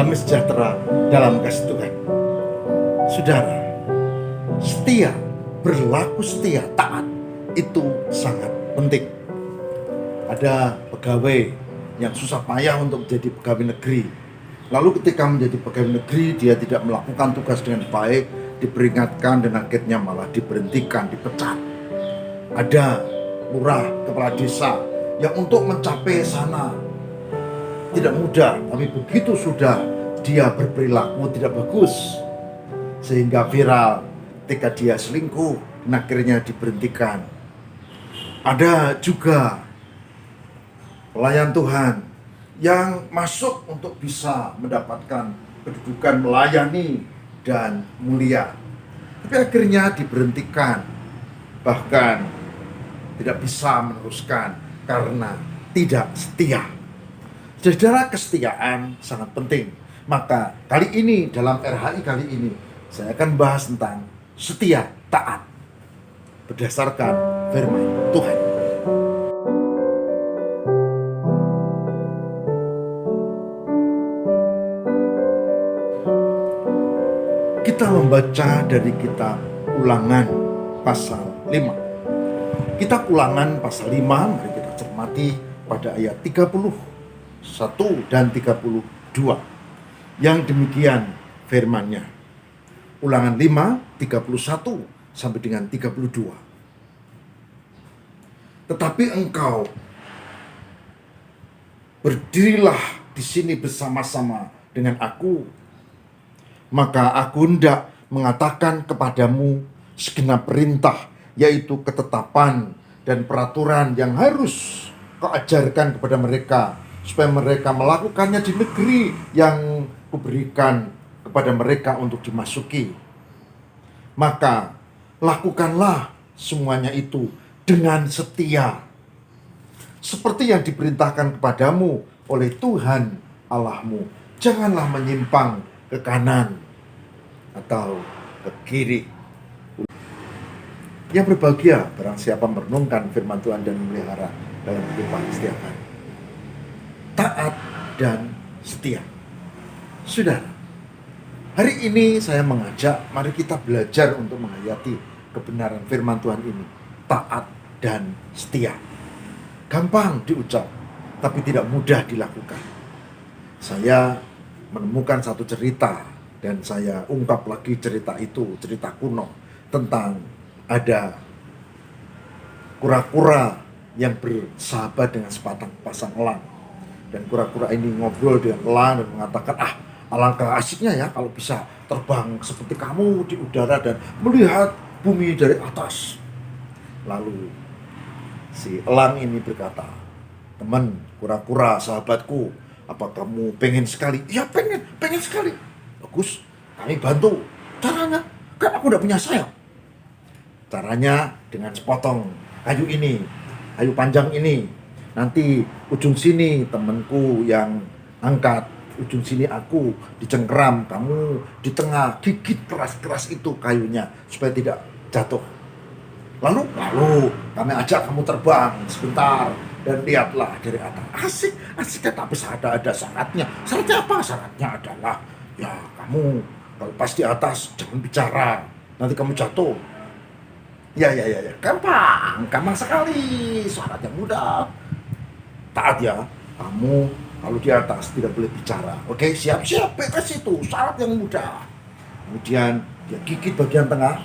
damai sejahtera dalam kasih Tuhan. Saudara, setia, berlaku setia, taat, itu sangat penting. Ada pegawai yang susah payah untuk menjadi pegawai negeri. Lalu ketika menjadi pegawai negeri, dia tidak melakukan tugas dengan baik, diperingatkan dan akhirnya malah diberhentikan, dipecat. Ada lurah, kepala desa yang untuk mencapai sana tidak mudah, tapi begitu sudah dia berperilaku tidak bagus sehingga viral ketika dia selingkuh dan akhirnya diberhentikan. Ada juga pelayan Tuhan yang masuk untuk bisa mendapatkan kedudukan melayani dan mulia, tapi akhirnya diberhentikan, bahkan tidak bisa meneruskan karena tidak setia. Saudara, kesetiaan sangat penting. Maka kali ini dalam RHI kali ini saya akan bahas tentang setia, taat berdasarkan firman Tuhan. Kita membaca dari kitab Ulangan pasal 5. Kitab Ulangan pasal 5, mari kita cermati pada ayat 31 dan 32. Yang demikian firman-Nya. Ulangan 5, 31 sampai dengan 32. Tetapi engkau berdirilah di sini bersama-sama dengan aku, maka aku hendak mengatakan kepadamu segenap perintah, yaitu ketetapan dan peraturan yang harus kau ajarkan kepada mereka, supaya mereka melakukannya di negeri yang kuberikan kepada mereka untuk dimasuki. Maka lakukanlah semuanya itu dengan setia, seperti yang diperintahkan kepadamu oleh Tuhan Allahmu. Janganlah menyimpang ke kanan atau ke kiri. Yang berbahagia barang siapa merenungkan firman Tuhan dan memelihara dalam kehidupan setiap hari. Taat dan setia. Saudara, hari ini saya mengajak mari kita belajar untuk menghayati kebenaran firman Tuhan ini. Taat dan setia. Gampang diucap, tapi tidak mudah dilakukan. Saya menemukan satu cerita dan saya ungkap lagi cerita itu, cerita kuno tentang ada kura-kura yang bersahabat dengan sepasang elang. Dan kura-kura ini ngobrol dengan elang dan mengatakan, alangkah asiknya ya kalau bisa terbang seperti kamu di udara dan melihat bumi dari atas. Lalu si elang ini berkata, teman kura-kura sahabatku, apa kamu pengen sekali? Ya pengen sekali. Bagus, kami bantu. Caranya, kan aku udah punya sayap. Caranya dengan sepotong kayu ini, kayu panjang ini. Nanti ujung sini temanku yang angkat, ujung sini aku dicengkeram, kamu di tengah, gigit keras-keras itu kayunya supaya tidak jatuh. Lalu kami ajak kamu terbang sebentar dan lihatlah dari atas. Asik tapi ada syaratnya. Syaratnya apa? Syaratnya adalah ya kamu kalau pas di atas jangan bicara, nanti kamu jatuh. Ya, gampang sekali, syarat yang mudah. Taat ya, kamu kalau di atas tidak boleh bicara. Oke, siap, beres itu, syarat yang mudah. Kemudian dia gigit bagian tengah,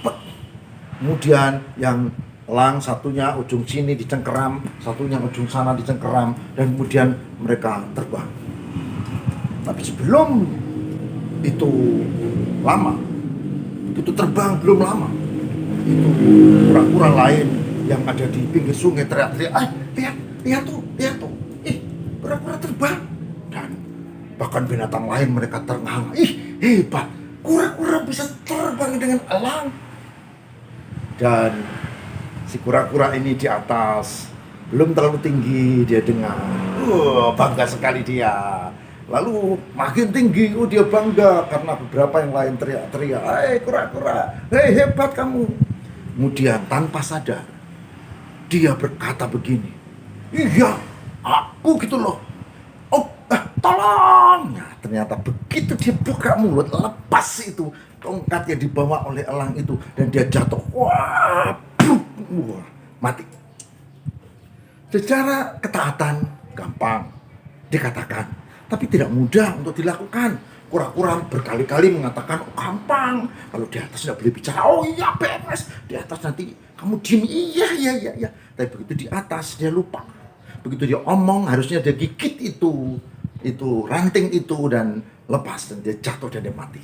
kemudian yang elang satunya ujung sini dicengkeram, satunya ujung sana dicengkeram, dan kemudian mereka terbang. Tapi sebelum itu lama, itu terbang belum lama, itu kura-kura lain yang ada di pinggir sungai teriak-teriak, lihat tuh, kura-kura terbang. Dan bahkan binatang lain mereka terengah-engah, hebat, kura-kura bisa terbang dengan elang. Dan si kura-kura ini di atas, belum terlalu tinggi, dia dengar, bangga sekali dia. Lalu makin tinggi, dia bangga karena beberapa yang lain teriak-teriak, kura-kura, hebat kamu. Kemudian tanpa sadar dia berkata begini, iya, aku gitu loh. Tolong. Nah, ternyata begitu dia buka mulut, lepas itu tongkat yang dibawa oleh elang itu, dan dia jatuh. Wah, wah, mati. Secara ketaatan gampang dikatakan, tapi tidak mudah untuk dilakukan. Kura-kura berkali-kali mengatakan, oh, gampang, kalau di atas tidak boleh bicara. Oh iya, beres, di atas nanti kamu diem. Iya, iya, iya, iya. Tapi begitu di atas dia lupa. Begitu dia omong, harusnya dia gigit itu ranting itu, dan lepas, dan dia jatuh dan dia mati.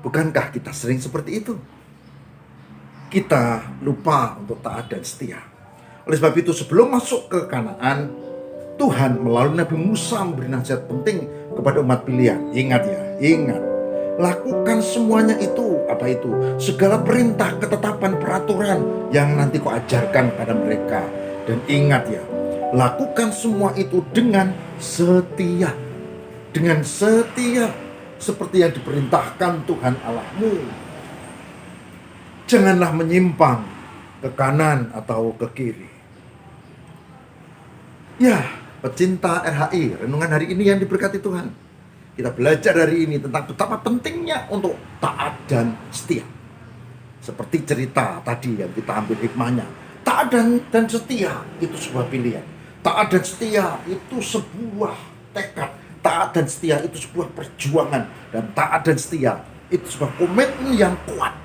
Bukankah kita sering seperti itu? Kita lupa untuk taat dan setia. Oleh sebab itu, sebelum masuk ke Kanaan, Tuhan melalui Nabi Musa memberi nasihat penting kepada umat pilihan. Ingat ya, ingat. Lakukan semuanya itu. Apa itu? Segala perintah, ketetapan, peraturan yang nanti kau ajarkan pada mereka. Dan ingat ya, lakukan semua itu dengan setia. Dengan setia. Seperti yang diperintahkan Tuhan Allahmu. Janganlah menyimpang ke kanan atau ke kiri. Ya, pecinta RHI, renungan hari ini yang diberkati Tuhan. Kita belajar hari ini tentang betapa pentingnya untuk taat dan setia. Seperti cerita tadi yang kita ambil hikmahnya. Taat dan setia itu sebuah pilihan. Taat dan setia itu sebuah tekad. Taat dan setia itu sebuah perjuangan. Dan taat dan setia itu sebuah komitmen yang kuat.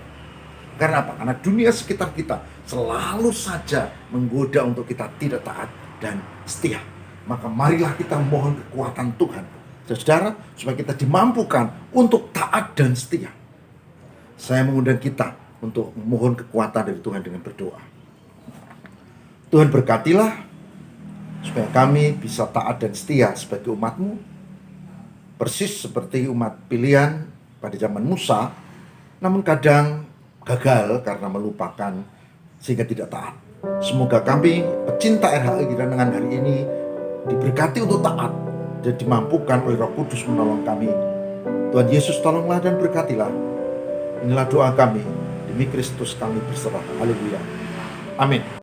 Karena apa? Karena dunia sekitar kita selalu saja menggoda untuk kita tidak taat dan setia. Maka marilah kita mohon kekuatan Tuhan, saudara, supaya kita dimampukan untuk taat dan setia. Saya mengundang kita untuk memohon kekuatan dari Tuhan dengan berdoa. Tuhan berkatilah supaya kami bisa taat dan setia sebagai umat-Mu, persis seperti umat pilihan pada zaman Musa, namun kadang gagal karena melupakan sehingga tidak taat. Semoga kami pecinta RHI renungan hari ini diberkati untuk taat dan dimampukan oleh Roh Kudus menolong kami. Tuhan Yesus tolonglah dan berkatilah. Inilah doa kami, demi Kristus kami berserah. Haleluya. Amin.